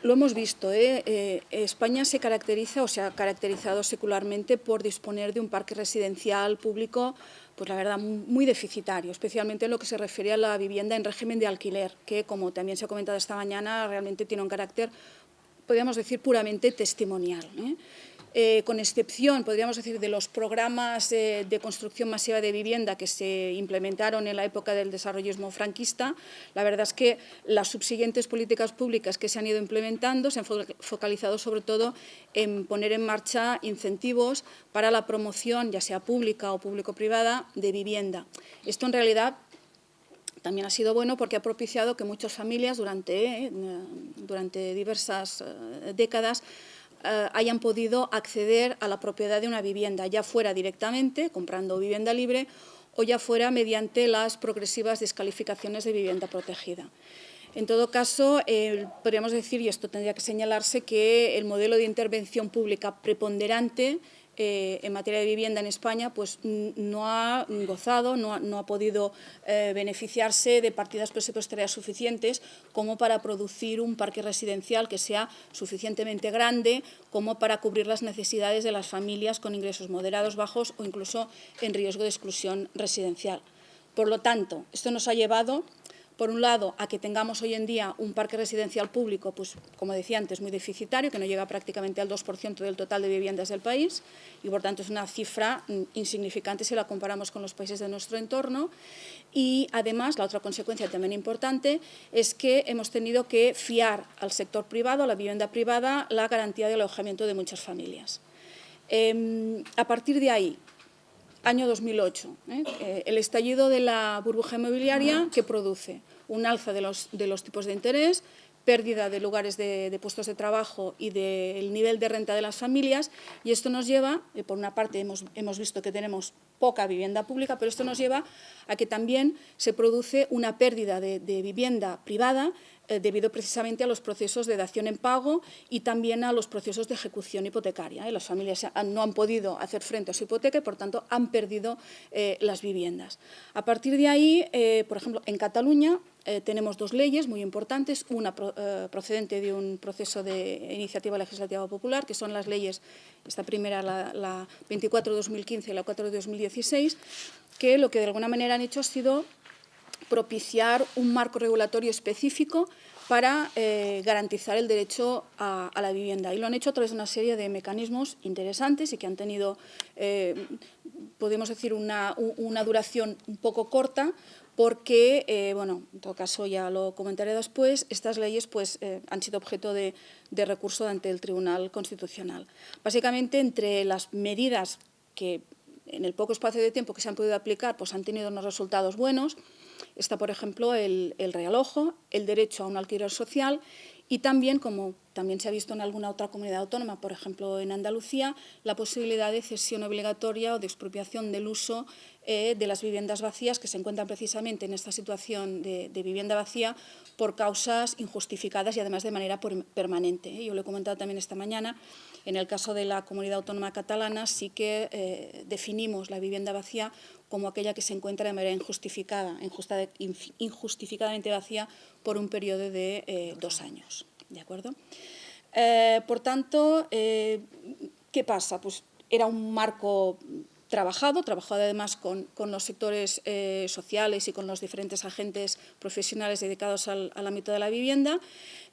Lo hemos visto, España se caracteriza o se ha caracterizado secularmente por disponer de un parque residencial público, pues la verdad, muy deficitario, especialmente en lo que se refiere a la vivienda en régimen de alquiler, que, como también se ha comentado esta mañana, realmente tiene un carácter, podríamos decir, puramente testimonial. Con excepción, podríamos decir, de los programas de construcción masiva de vivienda que se implementaron en la época del desarrollismo franquista, la verdad es que las subsiguientes políticas públicas que se han ido implementando se han focalizado sobre todo en poner en marcha incentivos para la promoción, ya sea pública o público-privada, de vivienda. Esto, en realidad, también ha sido bueno porque ha propiciado que muchas familias durante diversas décadas hayan podido acceder a la propiedad de una vivienda, ya fuera directamente, comprando vivienda libre, o ya fuera mediante las progresivas descalificaciones de vivienda protegida. En todo caso, podríamos decir, y esto tendría que señalarse, que el modelo de intervención pública preponderante en materia de vivienda en España pues no ha gozado, no ha podido beneficiarse de partidas presupuestarias suficientes como para producir un parque residencial que sea suficientemente grande como para cubrir las necesidades de las familias con ingresos moderados, bajos o incluso en riesgo de exclusión residencial. Por lo tanto, esto nos ha llevado, por un lado, a que tengamos hoy en día un parque residencial público, pues, como decía antes, muy deficitario, que no llega prácticamente al 2% del total de viviendas del país y, por tanto, es una cifra insignificante si la comparamos con los países de nuestro entorno. Y, además, la otra consecuencia también importante es que hemos tenido que fiar al sector privado, a la vivienda privada, la garantía de alojamiento de muchas familias. A partir de ahí, año 2008, el estallido de la burbuja inmobiliaria que produce un alza de los tipos de interés, pérdida de lugares de puestos de trabajo y del nivel de renta de las familias, y esto nos lleva, por una parte hemos visto que tenemos poca vivienda pública, pero esto nos lleva a que también se produce una pérdida de vivienda privada debido precisamente a los procesos de dación en pago y también a los procesos de ejecución hipotecaria. Las familias no han podido hacer frente a su hipoteca y, por tanto, han perdido las viviendas. A partir de ahí, por ejemplo, en Cataluña tenemos dos leyes muy importantes, una procedente de un proceso de iniciativa legislativa popular, que son las leyes, esta primera, la 24/2015 y la 4/2016, que lo que de alguna manera han hecho ha sido propiciar un marco regulatorio específico para garantizar el derecho a la vivienda. Y lo han hecho a través de una serie de mecanismos interesantes y que han tenido, podemos decir, una duración un poco corta, porque, bueno, en todo caso ya lo comentaré después, estas leyes pues, han sido objeto de recurso ante el Tribunal Constitucional. Básicamente, entre las medidas que en el poco espacio de tiempo que se han podido aplicar pues, han tenido unos resultados buenos, está, por ejemplo, el realojo, el derecho a un alquiler social y también, como también se ha visto en alguna otra comunidad autónoma, por ejemplo, en Andalucía, la posibilidad de cesión obligatoria o de expropiación del uso de las viviendas vacías que se encuentran precisamente en esta situación de vivienda vacía por causas injustificadas y, además, de manera permanente. Yo lo he comentado también esta mañana. En el caso de la comunidad autónoma catalana sí que definimos la vivienda vacía como aquella que se encuentra de manera injustificadamente vacía por un periodo de 2 años. ¿De acuerdo? Por tanto, ¿qué pasa? Pues era un marco trabajado además con los sectores sociales y con los diferentes agentes profesionales dedicados al ámbito de la vivienda.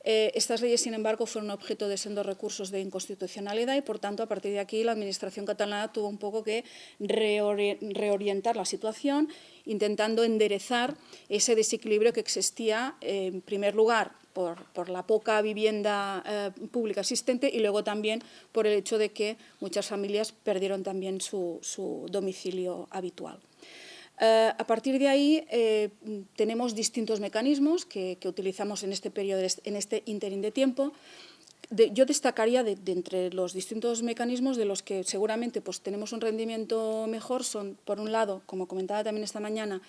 Estas leyes, sin embargo, fueron objeto de sendos recursos de inconstitucionalidad y, por tanto, a partir de aquí la Administración catalana tuvo un poco que reorientar la situación, intentando enderezar ese desequilibrio que existía, en primer lugar, por la poca vivienda pública existente y luego también por el hecho de que muchas familias perdieron también su domicilio habitual. A partir de ahí tenemos distintos mecanismos que utilizamos en este periodo, en este ínterin de tiempo. Yo destacaría de entre los distintos mecanismos de los que seguramente pues, tenemos un rendimiento mejor son, por un lado, como comentaba también esta mañana,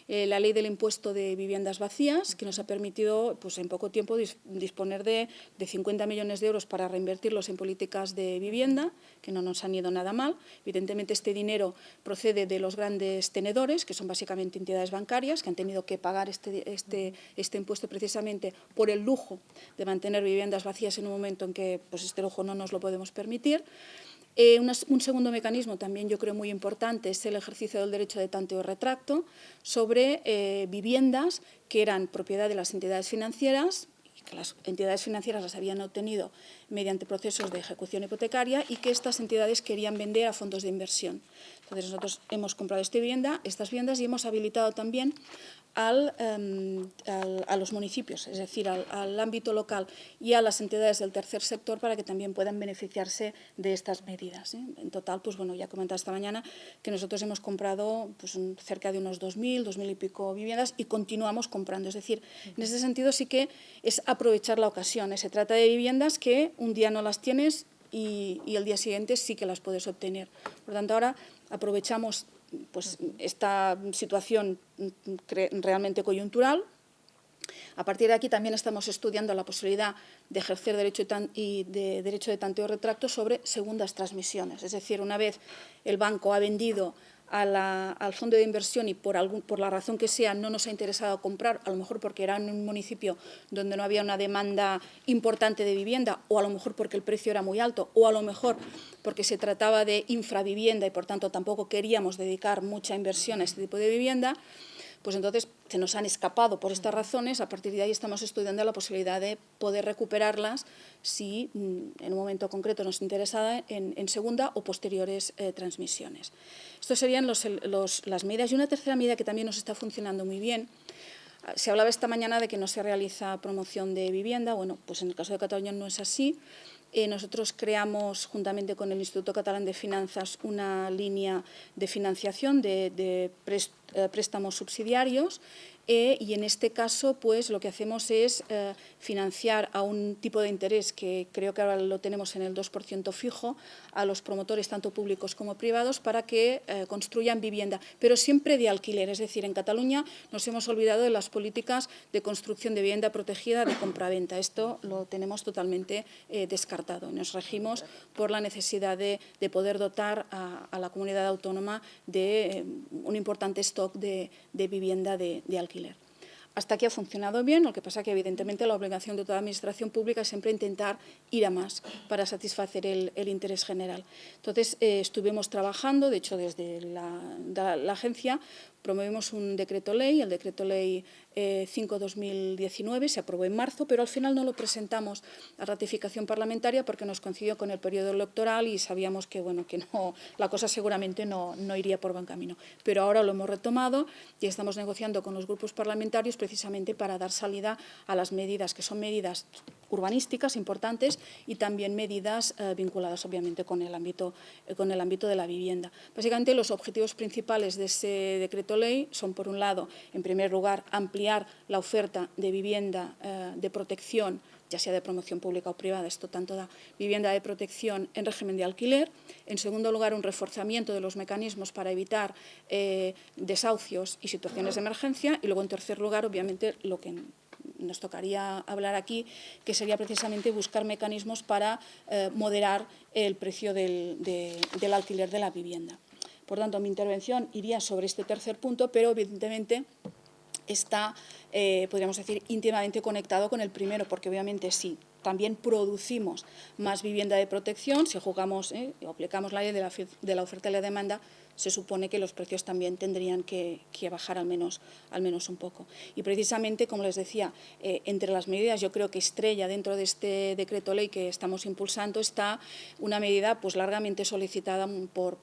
la ley del impuesto de viviendas vacías, que nos ha permitido pues, en poco tiempo disponer de 50 millones de euros para reinvertirlos en políticas de vivienda, que no nos han ido nada mal. Evidentemente, este dinero procede de los grandes tenedores, que son básicamente entidades bancarias, que han tenido que pagar este impuesto precisamente por el lujo de mantener viviendas vacías en un momento en que pues, este lujo no nos lo podemos permitir. Un segundo mecanismo también yo creo muy importante es el ejercicio del derecho de tanteo y retracto sobre viviendas que eran propiedad de las entidades financieras, que las entidades financieras las habían obtenido mediante procesos de ejecución hipotecaria y que estas entidades querían vender a fondos de inversión. Entonces nosotros hemos comprado estas viviendas y hemos habilitado también a los municipios, es decir, al ámbito local y a las entidades del tercer sector para que también puedan beneficiarse de estas medidas. En total, pues bueno, ya comentaba esta mañana que nosotros hemos comprado pues, cerca de unos 2.000 y pico viviendas y continuamos comprando. Es decir, en ese sentido sí que es aprovechar la ocasión. Se trata de viviendas que un día no las tienes y el día siguiente sí que las puedes obtener. Por lo tanto, ahora aprovechamos pues, esta situación realmente coyuntural. A partir de aquí también estamos estudiando la posibilidad de ejercer derecho de tanteo y retracto sobre segundas transmisiones. Es decir, una vez el banco ha vendido al fondo de inversión y por la razón que sea no nos ha interesado comprar, a lo mejor porque era en un municipio donde no había una demanda importante de vivienda, o a lo mejor porque el precio era muy alto, o a lo mejor porque se trataba de infravivienda y por tanto tampoco queríamos dedicar mucha inversión a este tipo de vivienda, pues entonces se nos han escapado por estas razones. A partir de ahí estamos estudiando la posibilidad de poder recuperarlas si en un momento concreto nos interesa en segunda o posteriores transmisiones. Estas serían las medidas. Y una tercera medida que también nos está funcionando muy bien. Se hablaba esta mañana de que no se realiza promoción de vivienda. Bueno, pues en el caso de Cataluña no es así. Nosotros creamos, juntamente con el Instituto Catalán de Finanzas, una línea de financiación de préstamos subsidiarios y en este caso pues, lo que hacemos es financiar a un tipo de interés que creo que ahora lo tenemos en el 2% fijo a los promotores tanto públicos como privados para que construyan vivienda, pero siempre de alquiler. Es decir, en Cataluña nos hemos olvidado de las políticas de construcción de vivienda protegida de compraventa. Esto lo tenemos totalmente descartado. Nos regimos por la necesidad de poder dotar a la comunidad autónoma de un importante stock de vivienda de alquiler. Hasta aquí ha funcionado bien, lo que pasa que evidentemente la obligación de toda administración pública es siempre intentar ir a más para satisfacer el interés general. Entonces estuvimos trabajando, de hecho desde la agencia promovimos un decreto ley, el decreto ley 5/2019, se aprobó en marzo, pero al final no lo presentamos a ratificación parlamentaria porque nos coincidió con el periodo electoral y sabíamos que, bueno, que no, la cosa seguramente no iría por buen camino. Pero ahora lo hemos retomado y estamos negociando con los grupos parlamentarios precisamente para dar salida a las medidas, que son medidas urbanísticas importantes y también medidas vinculadas obviamente con el ámbito de la vivienda. Básicamente los objetivos principales de ese decreto ley son, por un lado, en primer lugar, ampliar la oferta de vivienda de protección, ya sea de promoción pública o privada, esto tanto da vivienda de protección en régimen de alquiler. En segundo lugar, un reforzamiento de los mecanismos para evitar desahucios y situaciones de emergencia. Y luego, en tercer lugar, obviamente, lo que nos tocaría hablar aquí, que sería precisamente buscar mecanismos para moderar el precio del alquiler de la vivienda. Por tanto, mi intervención iría sobre este tercer punto, pero evidentemente está, podríamos decir, íntimamente conectado con el primero, porque obviamente sí, también producimos más vivienda de protección, si jugamos o aplicamos la ley de la oferta y la demanda, se supone que los precios también tendrían que bajar al menos un poco. Y precisamente, como les decía, entre las medidas, yo creo que estrella dentro de este decreto ley que estamos impulsando está una medida pues, largamente solicitada por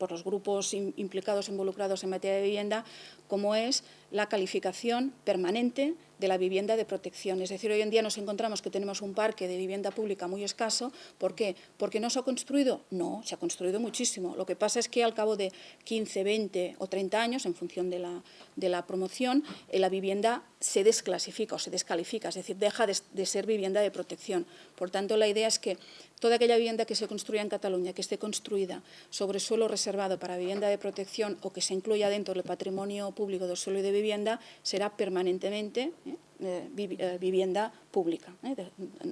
los grupos implicados, involucrados en materia de vivienda, como es la calificación permanente de la vivienda de protección. Es decir, hoy en día nos encontramos que tenemos un parque de vivienda pública muy escaso. ¿Por qué? ¿Porque no se ha construido? No, se ha construido muchísimo. Lo que pasa es que al cabo plazo de 15, 20 o 30 años, en función de la promoción, la vivienda se desclasifica o se descalifica, es decir, deja de ser vivienda de protección. Por tanto, la idea es que toda aquella vivienda que se construya en Cataluña, que esté construida sobre suelo reservado para vivienda de protección o que se incluya dentro del patrimonio público del suelo y de vivienda, será permanentemente vivienda pública.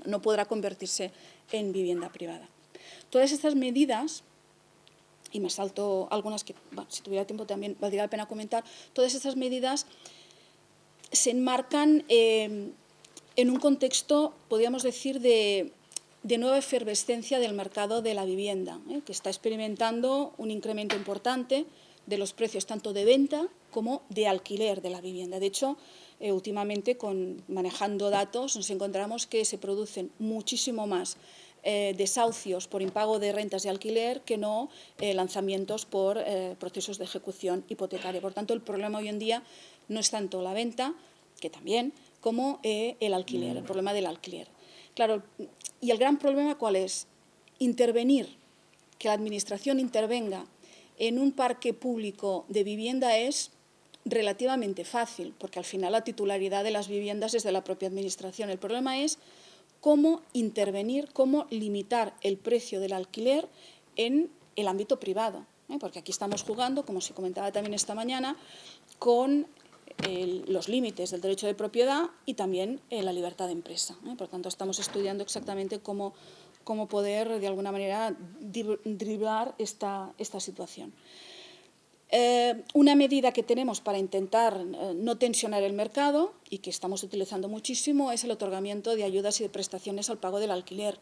No podrá convertirse en vivienda privada. Todas estas medidas, y me salto algunas que, bueno, si tuviera tiempo también valdría la pena comentar, todas estas medidas se enmarcan en un contexto, podríamos decir, de nueva efervescencia del mercado de la vivienda, que está experimentando un incremento importante de los precios tanto de venta como de alquiler de la vivienda. De hecho, últimamente, manejando datos, nos encontramos que se producen muchísimo más desahucios por impago de rentas de alquiler que no lanzamientos por procesos de ejecución hipotecaria. Por tanto, el problema hoy en día no es tanto la venta, que también, como el alquiler, el problema del alquiler. Claro, y el gran problema, ¿cuál es? Intervenir, que la Administración intervenga en un parque público de vivienda es relativamente fácil, porque al final la titularidad de las viviendas es de la propia Administración. El problema es cómo intervenir, cómo limitar el precio del alquiler en el ámbito privado, porque aquí estamos jugando, como se comentaba también esta mañana, con los límites del derecho de propiedad y también la libertad de empresa. Por tanto, estamos estudiando exactamente cómo poder, de alguna manera, driblar esta situación. Una medida que tenemos para intentar no tensionar el mercado y que estamos utilizando muchísimo es el otorgamiento de ayudas y de prestaciones al pago del alquiler.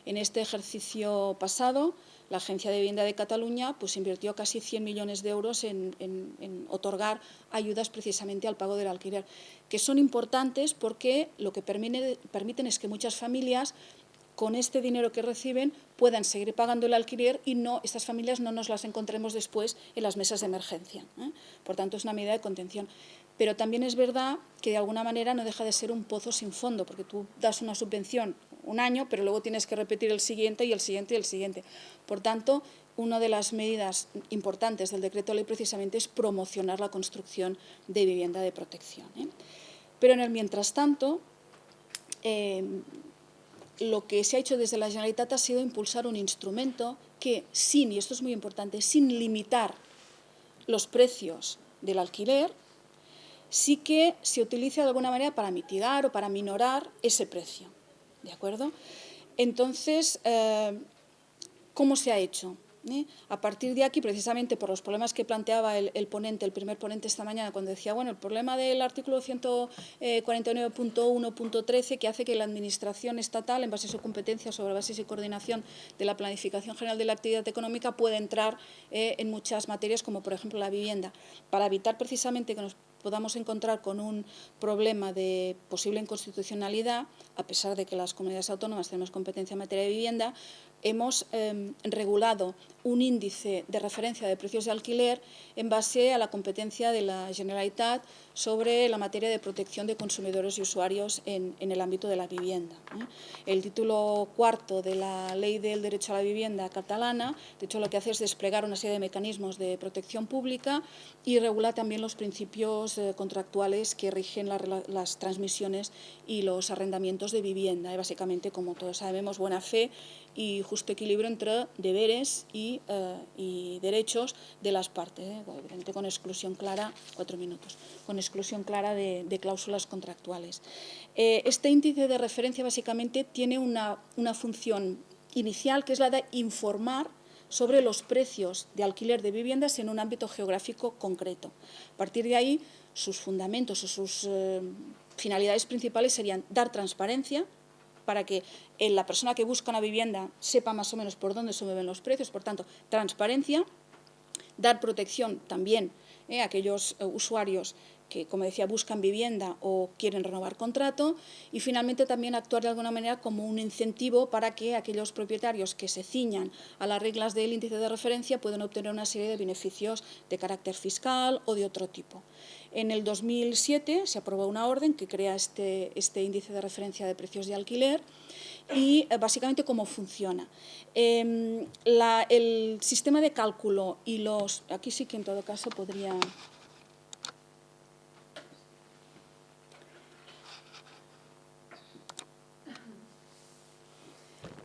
En este ejercicio pasado, la Agencia de Vivienda de Cataluña invirtió casi 100 millones de euros en otorgar ayudas precisamente al pago del alquiler, que son importantes porque lo que permiten es que muchas familias, con este dinero que reciben, puedan seguir pagando el alquiler y estas familias no nos las encontremos después en las mesas de emergencia. Por tanto, es una medida de contención. Pero también es verdad que de alguna manera no deja de ser un pozo sin fondo, porque tú das una subvención un año, pero luego tienes que repetir el siguiente y el siguiente y el siguiente. Por tanto, una de las medidas importantes del decreto ley precisamente es promocionar la construcción de vivienda de protección. Pero en el mientras tanto, lo que se ha hecho desde la Generalitat ha sido impulsar un instrumento que, y esto es muy importante, sin limitar los precios del alquiler, sí que se utiliza de alguna manera para mitigar o para minorar ese precio. ¿De acuerdo? Entonces, ¿cómo se ha hecho? A partir de aquí, precisamente por los problemas que planteaba el primer ponente esta mañana, cuando decía, bueno, el problema del artículo 149.1.13, que hace que la Administración estatal, en base a su competencia sobre bases y coordinación de la planificación general de la actividad económica, puede entrar en muchas materias, como por ejemplo la vivienda, para evitar precisamente que nos podamos encontrar con un problema de posible inconstitucionalidad, a pesar de que las comunidades autónomas tenemos competencia en materia de vivienda, hemos regulado un índice de referencia de precios de alquiler en base a la competencia de la Generalitat sobre la materia de protección de consumidores y usuarios en el ámbito de la vivienda. El título cuarto de la Ley del Derecho a la Vivienda catalana, de hecho, lo que hace es desplegar una serie de mecanismos de protección pública y regula también los principios contractuales que rigen las transmisiones y los arrendamientos de vivienda. Básicamente, como todos sabemos, buena fe y justo equilibrio entre deberes y derechos de las partes, evidentemente con exclusión clara, 4 minutos, con exclusión clara de cláusulas contractuales. Este índice de referencia básicamente tiene una función inicial, que es la de informar sobre los precios de alquiler de viviendas en un ámbito geográfico concreto. A partir de ahí, sus fundamentos o sus finalidades principales serían dar transparencia, para que la persona que busca una vivienda sepa más o menos por dónde se mueven los precios, por tanto, transparencia, dar protección también a aquellos usuarios que, como decía, buscan vivienda o quieren renovar contrato, y finalmente también actuar de alguna manera como un incentivo para que aquellos propietarios que se ciñan a las reglas del índice de referencia puedan obtener una serie de beneficios de carácter fiscal o de otro tipo. En el 2007 se aprobó una orden que crea este índice de referencia de precios de alquiler y básicamente cómo funciona. El sistema de cálculo y los... Aquí sí que en todo caso podría...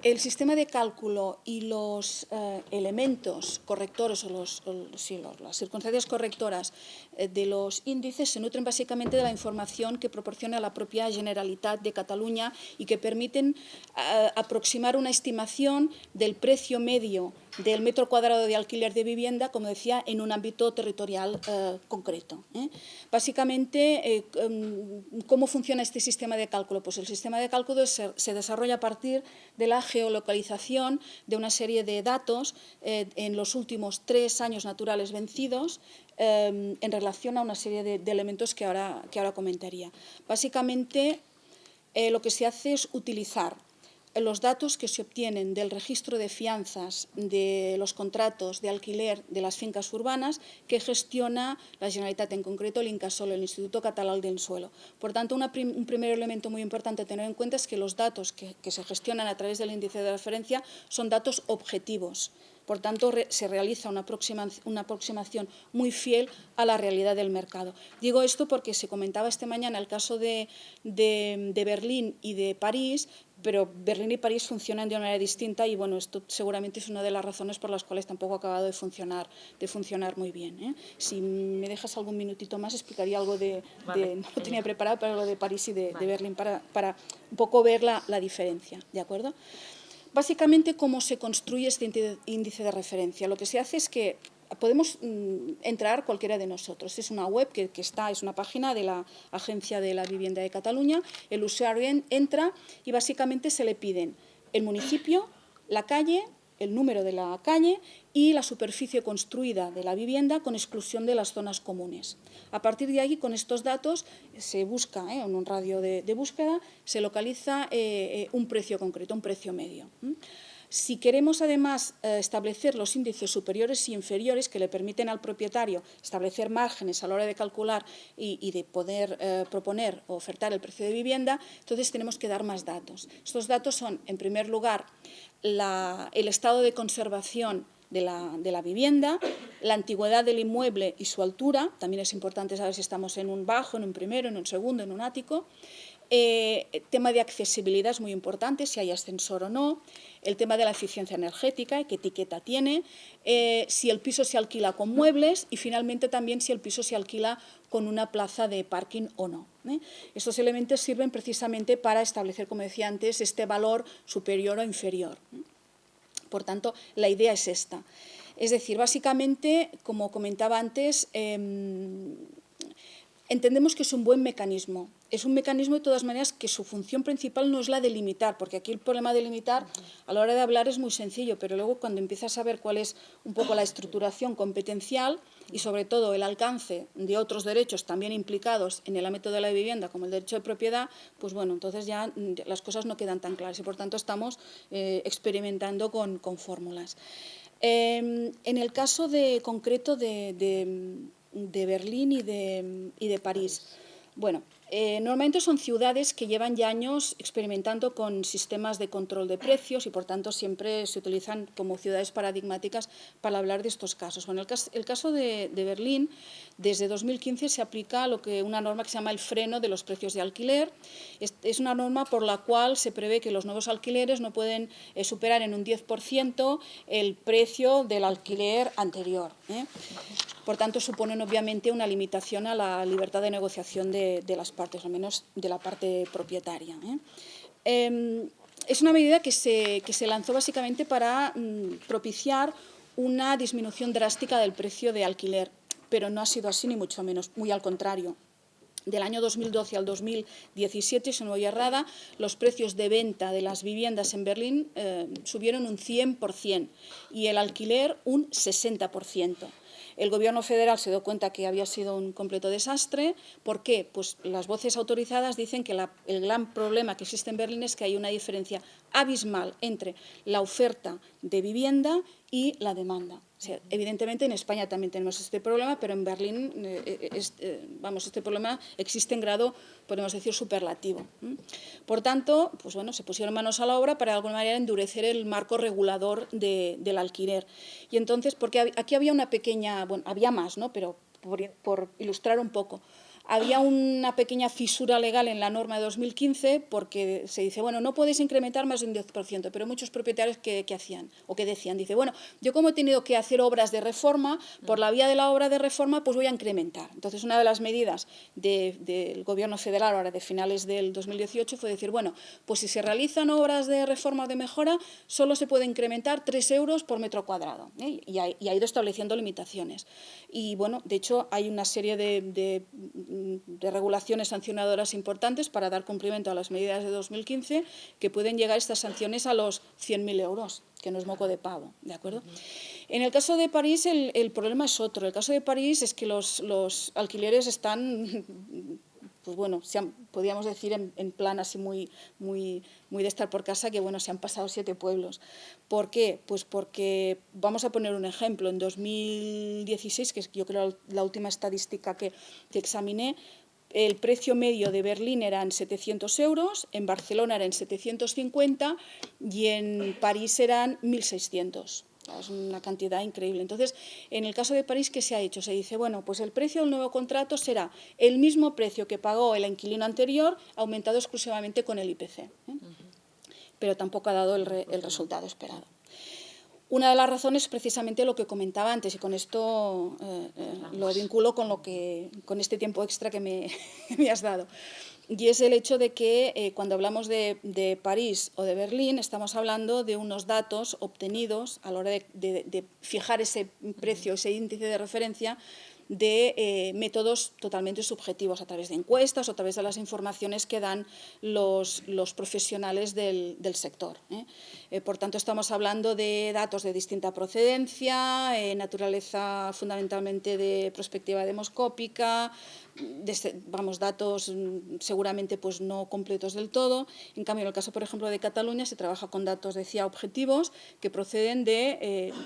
El sistema de cálculo y los elementos correctores o las circunstancias correctoras de los índices se nutren básicamente de la información que proporciona la propia Generalitat de Cataluña y que permiten aproximar una estimación del precio medio del metro cuadrado de alquiler de vivienda, como decía, en un ámbito territorial concreto. Básicamente, ¿cómo funciona este sistema de cálculo? Pues el sistema de cálculo se desarrolla a partir de la geolocalización de una serie de datos en los últimos 3 años naturales vencidos en relación a una serie de elementos que ahora comentaría. Básicamente, lo que se hace es utilizar los datos que se obtienen del registro de fianzas de los contratos de alquiler de las fincas urbanas que gestiona la Generalitat, en concreto el Incasòl, el Instituto Catalán del Suelo. Por tanto, un primer elemento muy importante a tener en cuenta es que los datos que se gestionan a través del índice de referencia son datos objetivos. Por tanto, se realiza una aproximación muy fiel a la realidad del mercado. Digo esto porque se comentaba esta mañana el caso de Berlín y de París, pero Berlín y París funcionan de una manera distinta y bueno, esto seguramente es una de las razones por las cuales tampoco ha acabado de funcionar muy bien. Si me dejas algún minutito más, explicaría algo no lo tenía preparado, pero lo de París y de Berlín para un poco ver la diferencia, ¿de acuerdo? Básicamente, ¿cómo se construye este índice de referencia? Lo que se hace es que podemos entrar cualquiera de nosotros. Es una web que es una página de la Agencia de la Vivienda de Cataluña. El usuario entra y básicamente se le piden el municipio, la calle, el número de la calle y la superficie construida de la vivienda con exclusión de las zonas comunes. A partir de ahí, con estos datos, se busca, en un radio de búsqueda, se localiza un precio concreto, un precio medio. Si queremos, además, establecer los índices superiores y inferiores que le permiten al propietario establecer márgenes a la hora de calcular y de poder proponer o ofertar el precio de vivienda, entonces tenemos que dar más datos. Estos datos son, en primer lugar, el estado de conservación de la vivienda, la antigüedad del inmueble y su altura. También es importante saber si estamos en un bajo, en un primero, en un segundo, en un ático. Tema de accesibilidad es muy importante, si hay ascensor o no. El tema de la eficiencia energética, qué etiqueta tiene. Si el piso se alquila con muebles y finalmente también si el piso se alquila con una plaza de parking o no. Estos elementos sirven precisamente para establecer, como decía antes, este valor superior o inferior. Por tanto, la idea es esta. Es decir, básicamente, como comentaba antes, entendemos que es un buen mecanismo. Es un mecanismo, de todas maneras, que su función principal no es la de limitar, porque aquí el problema de limitar, a la hora de hablar, es muy sencillo, pero luego cuando empiezas a ver cuál es un poco la estructuración competencial y, sobre todo, el alcance de otros derechos también implicados en el ámbito de la vivienda, como el derecho de propiedad, pues bueno, entonces ya las cosas no quedan tan claras y, por tanto, estamos experimentando con fórmulas. En el caso concreto de Berlín y de París, bueno, normalmente son ciudades que llevan ya años experimentando con sistemas de control de precios y, por tanto, siempre se utilizan como ciudades paradigmáticas para hablar de estos casos. Bueno, el caso de Berlín, desde 2015 se aplica una norma que se llama el freno de los precios de alquiler. Es una norma por la cual se prevé que los nuevos alquileres no pueden superar en un 10% el precio del alquiler anterior. Por tanto, suponen obviamente una limitación a la libertad de negociación de las partes, al menos de la parte propietaria. Es una medida que se lanzó básicamente para propiciar una disminución drástica del precio de alquiler, pero no ha sido así ni mucho menos, muy al contrario. Del año 2012 al 2017, si no voy errada, los precios de venta de las viviendas en Berlín subieron un 100% y el alquiler un 60%. El Gobierno federal se dio cuenta que había sido un completo desastre. ¿Por qué? Pues las voces autorizadas dicen que el gran problema que existe en Berlín es que hay una diferencia abismal entre la oferta de vivienda y la demanda. O sea, evidentemente en España también tenemos este problema, pero en Berlín este problema existe en grado, podemos decir, superlativo. Por tanto, pues bueno, se pusieron manos a la obra para de alguna manera endurecer el marco regulador del alquiler. Y entonces, porque aquí había una pequeña, bueno, había más, ¿no? Pero por ilustrar un poco, había una pequeña fisura legal en la norma de 2015 porque se dice, bueno, no podéis incrementar más de un 10%, pero muchos propietarios que hacían o que decían, dice, bueno, yo como he tenido que hacer obras de reforma, por la vía de la obra de reforma, pues voy a incrementar. Entonces, una de las medidas del Gobierno federal, ahora de finales del 2018, fue decir, bueno, pues si se realizan obras de reforma o de mejora, solo se puede incrementar 3 euros por metro cuadrado, ¿eh? Y ha ido estableciendo limitaciones. Y bueno, de hecho, hay una serie de regulaciones sancionadoras importantes para dar cumplimiento a las medidas de 2015, que pueden llegar estas sanciones a los 100.000 euros, que no es moco de pavo, ¿de acuerdo? En el caso de París el problema es otro. El caso de París es que los alquileres están, pues bueno, podríamos decir en plan así muy de estar por casa, que bueno, se han pasado 7 pueblos. ¿Por qué? Pues porque, vamos a poner un ejemplo, en 2016, que es yo creo la última estadística que examiné, el precio medio de Berlín era en 700 euros, en Barcelona era en 750 y en París eran 1.600. Es una cantidad increíble. Entonces, en el caso de París, ¿qué se ha hecho? Se dice, bueno, pues el precio del nuevo contrato será el mismo precio que pagó el inquilino anterior, aumentado exclusivamente con el IPC. Pero tampoco ha dado el resultado esperado. Una de las razones es precisamente lo que comentaba antes, y con esto lo vinculo con este tiempo extra que me has dado. Y es el hecho de que cuando hablamos de París o de Berlín, estamos hablando de unos datos obtenidos a la hora de fijar ese precio, ese índice de referencia, de métodos totalmente subjetivos, a través de encuestas o a través de las informaciones que dan los profesionales del sector. Por tanto, estamos hablando de datos de distinta procedencia, naturaleza fundamentalmente de perspectiva demoscópica, datos seguramente pues no completos del todo. En cambio, en el caso, por ejemplo, de Cataluña, se trabaja con datos, decía, objetivos, que proceden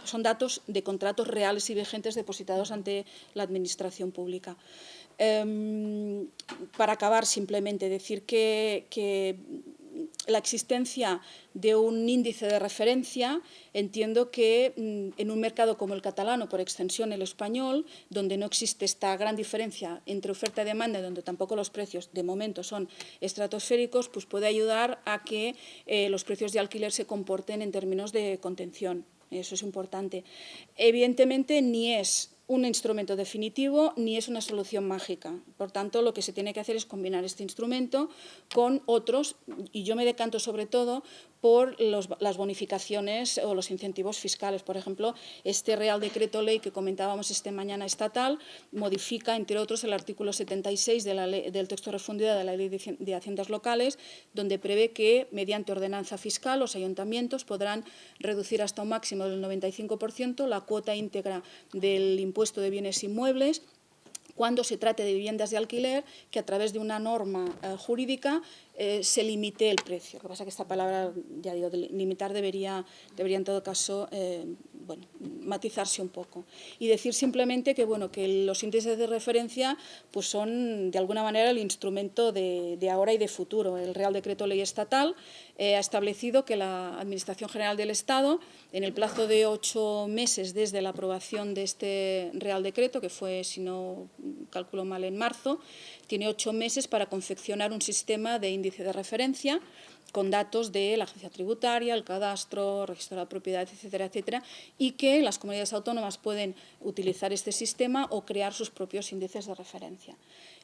son datos de contratos reales y vigentes depositados ante la administración pública. Para acabar, simplemente decir que la existencia de un índice de referencia, entiendo que en un mercado como el catalán o por extensión el español, donde no existe esta gran diferencia entre oferta y demanda, donde tampoco los precios de momento son estratosféricos, pues puede ayudar a que los precios de alquiler se comporten en términos de contención. Eso es importante. Evidentemente, ni es un instrumento definitivo ni es una solución mágica. Por tanto, lo que se tiene que hacer es combinar este instrumento con otros, y yo me decanto sobre todo por las bonificaciones o los incentivos fiscales. Por ejemplo, este Real Decreto Ley que comentábamos esta mañana estatal modifica, entre otros, el artículo 76 del texto refundido de la Ley de Haciendas Locales, donde prevé que, mediante ordenanza fiscal, los ayuntamientos podrán reducir hasta un máximo del 95% la cuota íntegra del impuesto de bienes inmuebles cuando se trate de viviendas de alquiler, que a través de una norma jurídica se limite el precio. Lo que pasa es que esta palabra, ya digo, limitar debería en todo caso matizarse un poco. Y decir simplemente que, que los índices de referencia pues son, de alguna manera, el instrumento de ahora y de futuro. El Real Decreto Ley Estatal ha establecido que la Administración General del Estado, en el plazo de 8 meses desde la aprobación de este Real Decreto, que fue, si no calculo mal, en marzo, tiene 8 meses para confeccionar un sistema de índice de referencia con datos de la agencia tributaria, el cadastro, registro de la propiedad, etcétera, etcétera, y que las comunidades autónomas pueden utilizar este sistema o crear sus propios índices de referencia.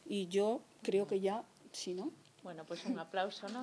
Y yo creo que ya, sí, ¿no? Bueno, pues un aplauso, ¿no?